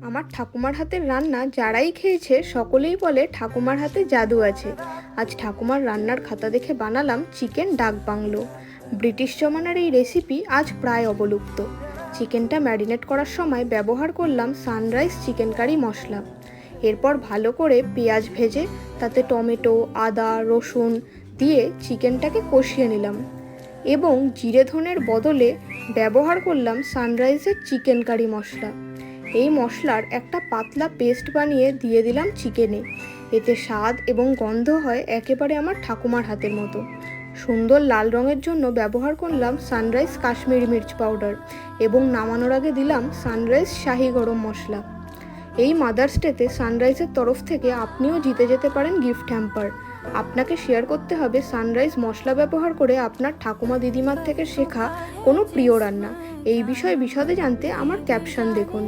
আমার ঠাকুমার হাতের রান্না যারাই খেয়েছে সকলেই বলে ঠাকুমার হাতে জাদু আছে। আজ ঠাকুমার রান্নার খাতা দেখে বানালাম চিকেন ডাক বাংলো। ব্রিটিশ জমানার এই রেসিপি আজ প্রায় অবলুপ্ত। চিকেনটা ম্যারিনেট করার সময় ব্যবহার করলাম সানরাইজ চিকেন কারি মশলা। এরপর ভালো করে পেঁয়াজ ভেজে তাতে টমেটো, আদা, রসুন দিয়ে চিকেনটাকে কষিয়ে নিলাম এবং জিরে ধনের বদলে ব্যবহার করলাম সানরাইজের চিকেন কারি মশলা। এই মশলার একটা পাতলা পেস্ট বানিয়ে দিয়ে দিলাম চিকেনে। এতে স্বাদ এবং গন্ধ হয় একেবারে আমার ঠাকুমার হাতের মতো। সুন্দর লাল রঙের জন্য ব্যবহার করলাম সানরাইজ কাশ্মীরি মির্চ পাউডার এবং নামানোর আগে দিলাম সানরাইজ শাহি গরম মশলা। এই মাদার্স ডেতে সানরাইজের তরফ থেকে আপনিও জিতে যেতে পারেন গিফট হ্যাম্পার। আপনাকে শেয়ার করতে হবে সানরাইজ মশলা ব্যবহার করে আপনার ঠাকুমা দিদিমার থেকে শেখা কোনো প্রিয় রান্না। এই বিষয়ে বিশদে জানতে আমার ক্যাপশন দেখুন।